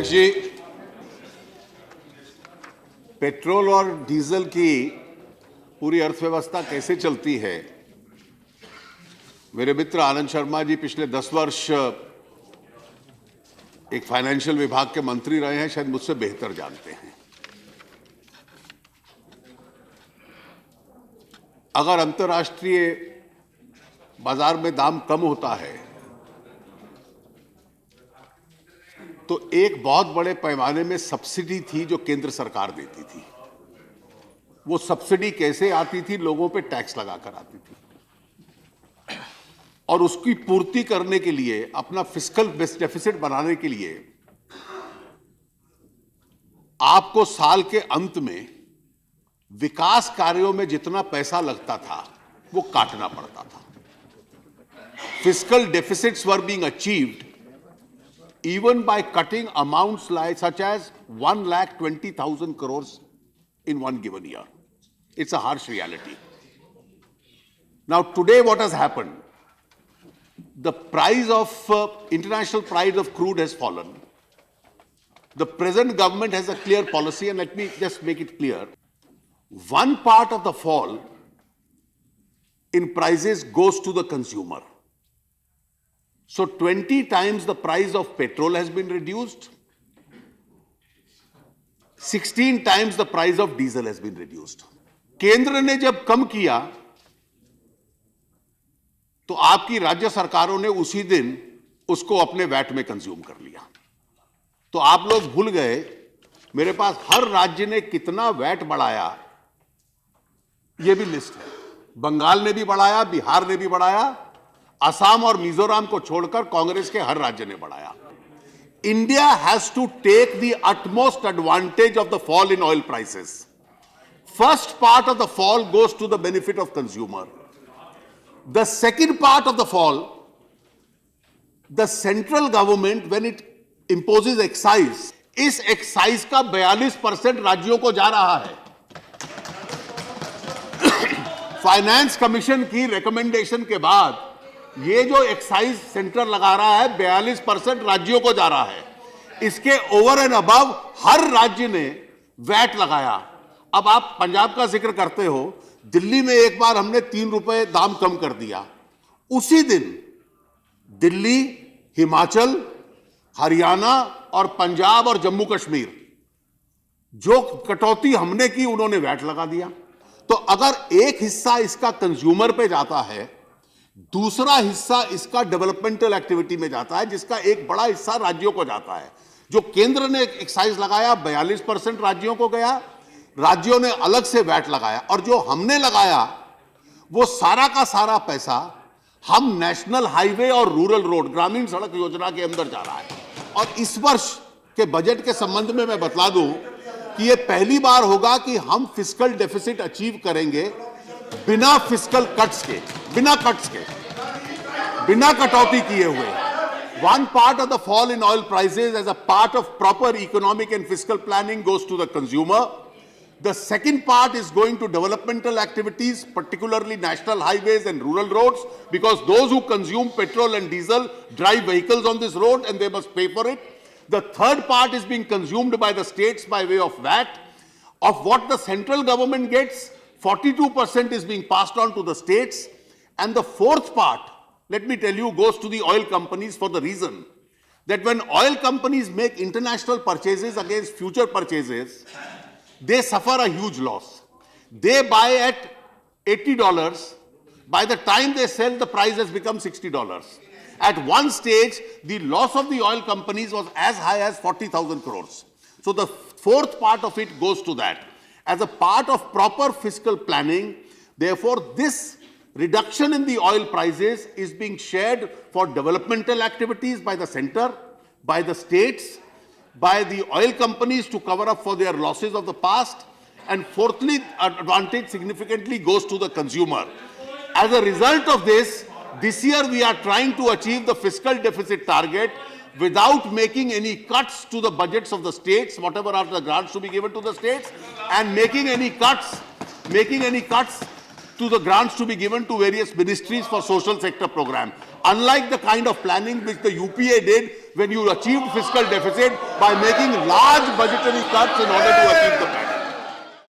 अध्यक्ष जी, पेट्रोल और डीजल की पूरी अर्थव्यवस्था कैसे चलती है, मेरे मित्र आनंद शर्मा जी पिछले 10 वर्ष एक फाइनेंशियल विभाग के मंत्री रहे हैं, शायद मुझसे बेहतर जानते हैं। अगर अंतर्राष्ट्रीय बाजार में दाम कम होता है तो एक बहुत बड़े पैमाने में सब्सिडी थी जो केंद्र सरकार देती थी। वो सब्सिडी कैसे आती थी? लोगों पे टैक्स लगाकर आती थी और उसकी पूर्ति करने के लिए, अपना फिस्कल डेफिसिट बनाने के लिए आपको साल के अंत में विकास कार्यों में जितना पैसा लगता था वो काटना पड़ता था। Fiscal deficits were being achieved even by cutting amounts like such as 1,20,000 crores in one given year. It's a harsh reality. Now today what has happened? The price of international price of crude has fallen. The present government has a clear policy, and let me just make it clear. One part of the fall in prices goes to the consumer. So 20 times the price of petrol has been reduced, 16 times the price of diesel has been reduced. केंद्र ने जब कम किया तो आपकी राज्य सरकारों ने उसी दिन उसको अपने वैट में कंज्यूम कर लिया। तो आप लोग भूल गए, मेरे पास हर राज्य ने कितना वैट बढ़ाया यह भी लिस्ट है। बंगाल ने भी बढ़ाया, बिहार ने भी बढ़ाया, असम और मिजोरम को छोड़कर कांग्रेस के हर राज्य ने बढ़ाया। India has to take the utmost advantage of the fall in oil prices. First part of the fall goes to the benefit of consumer. The second part of the fall, the central government when it imposes excise, इस excise का 42% राज्यों को जा रहा है। Finance commission की recommendation के बाद ये जो एक्साइज सेंटर लगा रहा है 42% राज्यों को जा रहा है। इसके ओवर एंड अबव हर राज्य ने वैट लगाया। अब आप पंजाब का जिक्र करते हो, दिल्ली में एक बार हमने 3 रुपए दाम कम कर दिया। उसी दिन दिल्ली, हिमाचल, हरियाणा और पंजाब और जम्मू कश्मीर जो कटौती हमने की उन्होंने वैट लगा दिया। तो अगर एक हिस्सा इसका कंज्यूमर पे जाता है, दूसरा हिस्सा इसका डेवलपमेंटल एक्टिविटी में जाता है, जिसका एक बड़ा हिस्सा राज्यों को जाता है। जो केंद्र ने एक्साइज लगाया 42% राज्यों को गया, राज्यों ने अलग से वैट लगाया, और जो हमने लगाया वो सारा का सारा पैसा हम नेशनल हाईवे और रूरल रोड, ग्रामीण सड़क योजना के अंदर जा रहा है। और इस वर्ष के बजट के संबंध में मैं बतला दूं कि यह पहली बार होगा कि हम फिस्कल डेफिसिट अचीव करेंगे बिना फिस्कल कट्स के, बिना कटौती किए हुए। One part of the fall in oil prices as a part of proper economic and fiscal planning goes to the consumer. The second part is going to developmental activities, particularly national highways and rural roads, because those who consume petrol and diesel drive vehicles on this road and they must pay for it. The third part is being consumed by the states by way of VAT. Of what the central government gets, 42% is being passed on to the states. And the fourth part, let me tell you, goes to the oil companies for the reason that when oil companies make international purchases against future purchases, they suffer a huge loss. They buy at $80. By the time they sell, the price has become $60. At one stage, the loss of the oil companies was as high as 40,000 crores. So the fourth part of it goes to that. As a part of proper fiscal planning, therefore, this reduction in the oil prices is being shared for developmental activities by the center, by the states, by the oil companies to cover up for their losses of the past, and fourthly, advantage significantly goes to the consumer. As a result of this year we are trying to achieve the fiscal deficit target without making any cuts to the budgets of the states, whatever are the grants to be given to the states, and making any cuts to the grants to be given to various ministries for social sector program. Unlike the kind of planning which the UPA did when you achieved fiscal deficit by making large budgetary cuts in order to achieve the